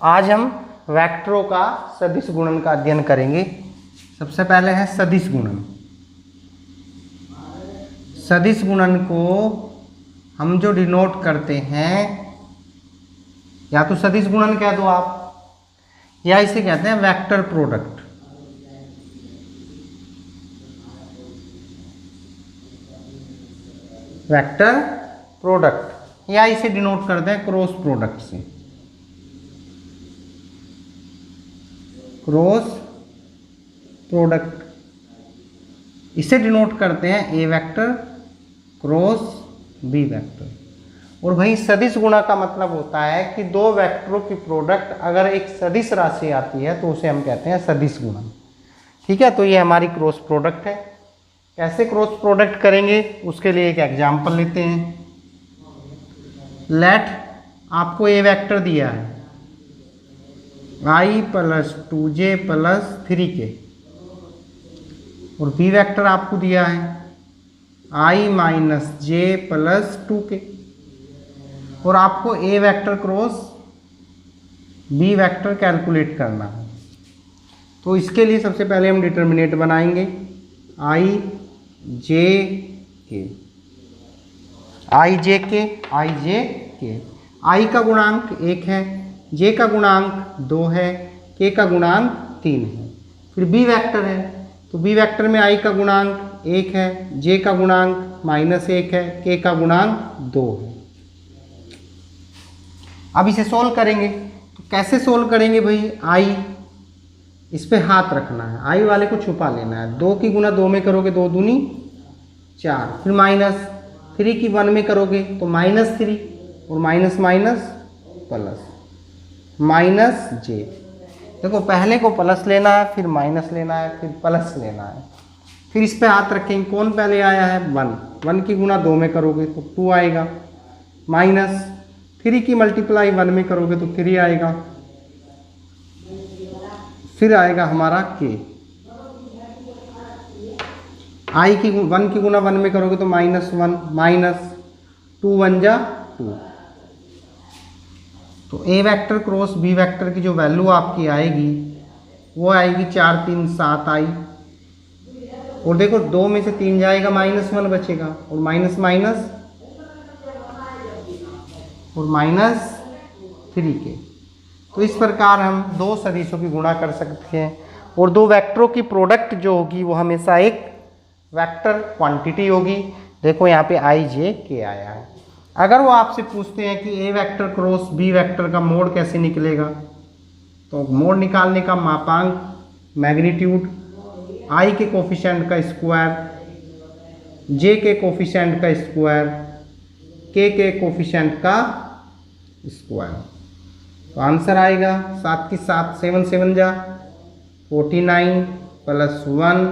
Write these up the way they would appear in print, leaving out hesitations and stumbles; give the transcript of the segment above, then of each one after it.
आज हम वेक्टरों का सदिश गुणन का अध्ययन करेंगे। सबसे पहले है सदिश गुणन। सदिश गुणन को हम जो डिनोट करते हैं, या तो सदिश गुणन कह दो आप, या इसे कहते हैं वेक्टर प्रोडक्ट। वेक्टर प्रोडक्ट, या इसे डिनोट करते हैं क्रॉस प्रोडक्ट से। क्रॉस प्रोडक्ट, इसे डिनोट करते हैं A vector cross B vector. और भाई सदिश गुणा का मतलब होता है कि दो वेक्टरों की प्रोडक्ट अगर एक सदिश राशि आती है तो उसे हम कहते हैं सदिश गुणन। ठीक है, तो ये हमारी क्रॉस प्रोडक्ट है। कैसे क्रॉस प्रोडक्ट करेंगे उसके लिए एक एग्जांपल लेते हैं। लेट आपको ए वेक्टर दिया है i plus 2j plus 3k, और बी वेक्टर आपको दिया है i minus j plus 2k, और आपको A vector cross B vector calculate करना है। तो इसके लिए सबसे पहले हम डिटर्मिनेंट बनाएंगे i j k, i j k, i j k। i का गुणांक 1 है, j का गुणांक 2 है, k का गुणांक 3 है। फिर b वेक्टर है, तो b वेक्टर में i का गुणांक 1 है, j का गुणांक -1 है, k का गुणांक 2 है। अब इसे सोल्व करेंगे। तो कैसे सोल्व करेंगे भाई? i इस पे हाथ रखना है, i वाले को छुपा लेना है। 2 की गुना 2 में करोगे 2 दूनी 4, फिर माइनस 3 की 1 में करोगे तो -3, और माइनस माइनस प्लस -j। देखो पहले को प्लस लेना है, फिर माइनस लेना है, फिर प्लस लेना है। फिर इस पे हाथ रखेंगे। कौन पहले आया है? 1 की गुना 2 में करोगे तो 2 आएगा, माइनस 3 की मल्टीप्लाई 1 में करोगे तो 3 आएगा, फिर आएगा हमारा k। i की 1 की गुना 1 में करोगे तो -1, माइनस 2 1 जा 2। तो A vector cross B vector की जो वैल्यू आपकी आएगी वो आएगी 4 3 7 आई। और देखो 2 में से 3 जाएगा, -1 बचेगा, और माइनस माइनस और -3k। तो इस प्रकार हम दो सदिशों की गुणा कर सकते हैं, और दो वेक्टरों की प्रोडक्ट जो होगी वो हमेशा एक वेक्टर क्वांटिटी होगी। देखो यहाँ पे i j k आया है। अगर वो आपसे पूछते हैं कि ए वेक्टर क्रॉस बी वेक्टर का मोड कैसे निकलेगा, तो मोड निकालने का मापांक मैग्नीट्यूड i के कोफिशिएंट का स्क्वायर, j के कोफिशिएंट का स्क्वायर, k के कोफिशिएंट का स्क्वायर। तो आंसर आएगा 7 की 7 7 7 जा 49 प्लस 1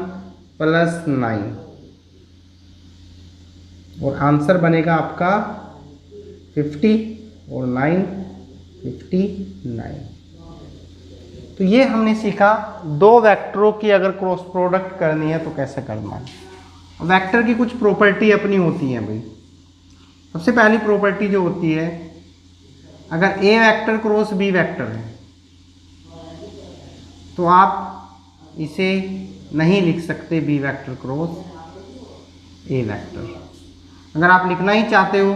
प्लस 9, और आंसर बनेगा आपका 50 और 9 59। तो ये हमने सीखा दो वेक्टरों की अगर क्रॉस प्रोडक्ट करनी है तो कैसे करना है। वेक्टर की कुछ प्रॉपर्टी अपनी होती है भाई। सबसे पहली प्रॉपर्टी जो होती है, अगर A vector cross B vector है तो आप इसे नहीं लिख सकते B vector cross A vector. अगर आप लिखना ही चाहते हो,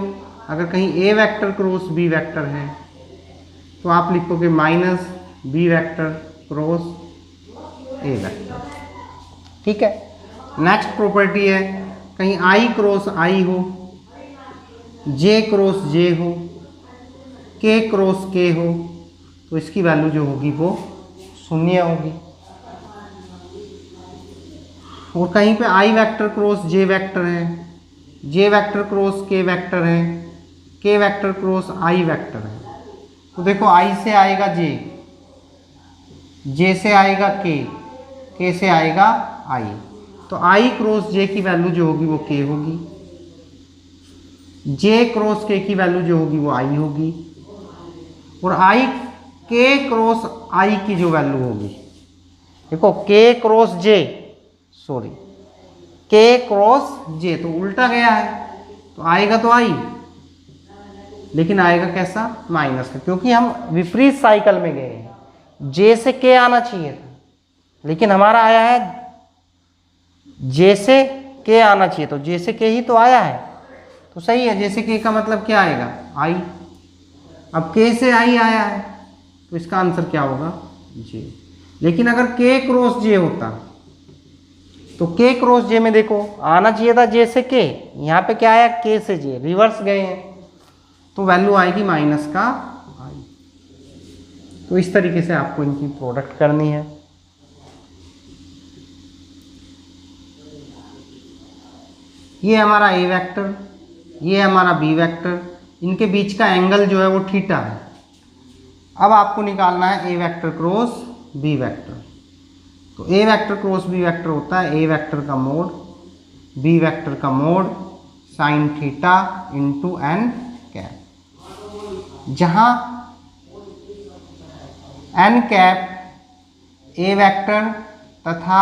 अगर कहीं A vector cross B vector है तो आप लिखोगे minus B vector cross A vector. ठीक है। नेक्स्ट प्रॉपर्टी है, कहीं आई क्रॉस आई हो, जे क्रॉस जे हो, के क्रॉस के हो, तो इसकी वैल्यू जो होगी वो 0 होगी। और कहीं पे आई वेक्टर क्रॉस जे वेक्टर है, जे वेक्टर क्रॉस के वेक्टर है, के वेक्टर क्रॉस आई वेक्टर है, तो देखो आई से आएगा जे, जे से आएगा के से आएगा आई, तो आई क्रॉस जे की वैल्यू जो होगी वो के होगी, जे क्रॉस के की वैल्यू जो होगी वो आई होगी, और आई के क्रॉस आई की जो वैल्यू होगी, देखो के क्रॉस जे, सॉरी के क्रॉस जे तो उल्टा गया है, तो आएगा तो आई, लेकिन आएगा कैसा, माइनस का, क्योंकि हम विपरीत साइकिल में गए हैं। जे से के आना चाहिए था, लेकिन हमारा आया है जे से के आना चाहिए, तो जे से के ही तो आया है, तो सही है। जे से के का मतलब क्या आएगा, आई। अब के से आई आया है, तो इसका आंसर क्या होगा, जे। लेकिन अगर के क्रॉस जे होता, तो के क्रॉस जे में देखो आना चाहिए था जे से के, यहाँ पे क्या आया, के से जे, रिवर्स गए हैं, तो वैल्यू आएगी माइनस का आई। तो इस तरीके से आपको इनकी प्रोडक्ट करनी है। ये हमारा ए वेक्टर, ये हमारा बी वेक्टर, इनके बीच का एंगल जो है वो थीटा है। अब आपको निकालना है A vector cross B vector. तो A vector cross B vector होता है ए वेक्टर का मोड बी वेक्टर का mod sine theta into N cap, जहाँ एन कैप ए वेक्टर तथा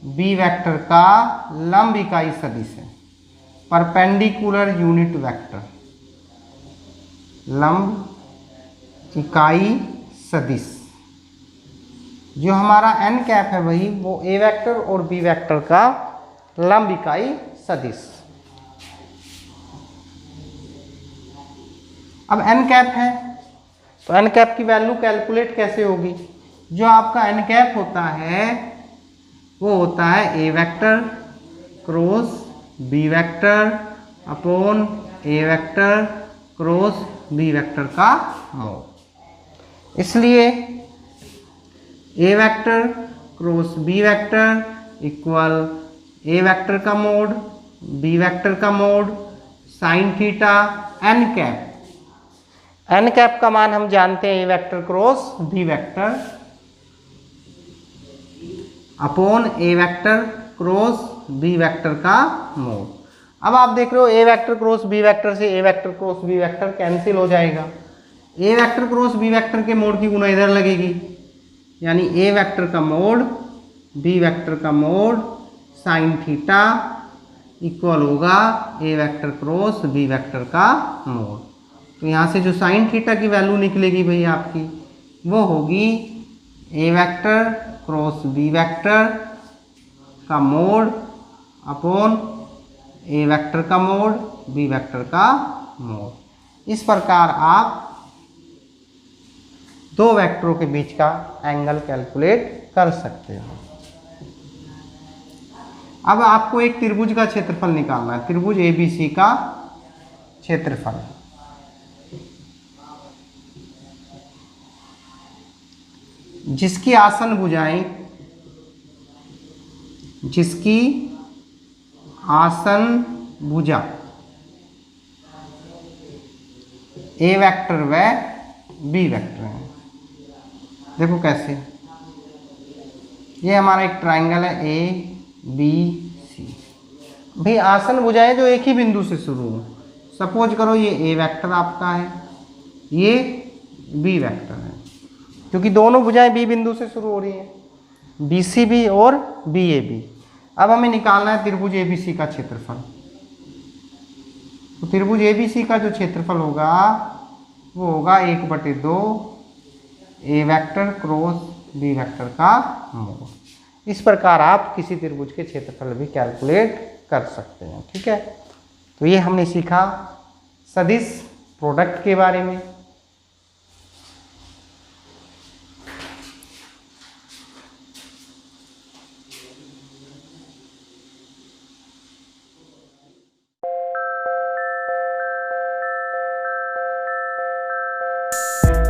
बी वेक्टर का लंब इकाई सदिश है, परपेंडिकुलर यूनिट वेक्टर, लंब इकाई सदिश। जो हमारा एन कैप है वही वो ए वेक्टर और बी वेक्टर का लंब इकाई सदिश। अब एन कैप है, तो एन कैप की वैल्यू कैलकुलेट कैसे होगी। जो आपका एन कैप होता है वो होता है A vector cross B vector upon A vector cross B vector का मोड। इसलिए A vector cross B vector equal A vector का मोड बी वेक्टर का mod sine theta n cap. N cap का मान हम जानते हैं A vector cross B vector upon A vector cross B vector का मोड। अब आप देख रहे हो A vector cross B vector से A vector cross B vector cancel हो जाएगा। ए वेक्टर क्रॉस बी वेक्टर के मोड की गुना इधर लगेगी, यानी ए वेक्टर का मोड बी वेक्टर का मोड साइन थीटा इक्वल होगा ए वेक्टर क्रॉस बी वेक्टर का मोड। तो यहाँ से जो साइन थीटा की वैल्यू निकलेगी भाई आपकी वो होगी ए वेक्टर क्रॉस बी वेक्टर का मोड अपॉन ए वेक्टर का मोड बी वेक्टर का मोड। इस प्रकार आप दो वेक्टरों के बीच का एंगल कैलकुलेट कर सकते हो। अब आपको एक त्रिभुज का क्षेत्रफल निकालना है, त्रिभुज एबीसी का क्षेत्रफल। जिसकी आसन भुजाएं जिसकी आसन भुजा ए वेक्टर व बी वेक्टर है। देखो कैसे, ये हमारा एक ट्राइंगल है ए बी सी। भाई आसन भुजाएं जो एक ही बिंदु से शुरू हो। सपोज करो ये ए वेक्टर आपका है, ये बी वेक्टर है, क्योंकि दोनों भुजाएं बी बिंदु से शुरू हो रही हैं, बी सी बी और बी ए बी। अब हमें निकालना है त्रिभुज ए बी सी का क्षेत्रफल। तो त्रिभुज ए बी सी का जो क्षेत्रफल होगा वो होगा 1/2 ए वेक्टर क्रॉस बी वेक्टर का मोड। इस प्रकार आप किसी त्रिभुज के क्षेत्रफल भी कैलकुलेट कर सकते हैं। ठीक है, तो ये हमने सीखा सदिश प्रोडक्ट के बारे में।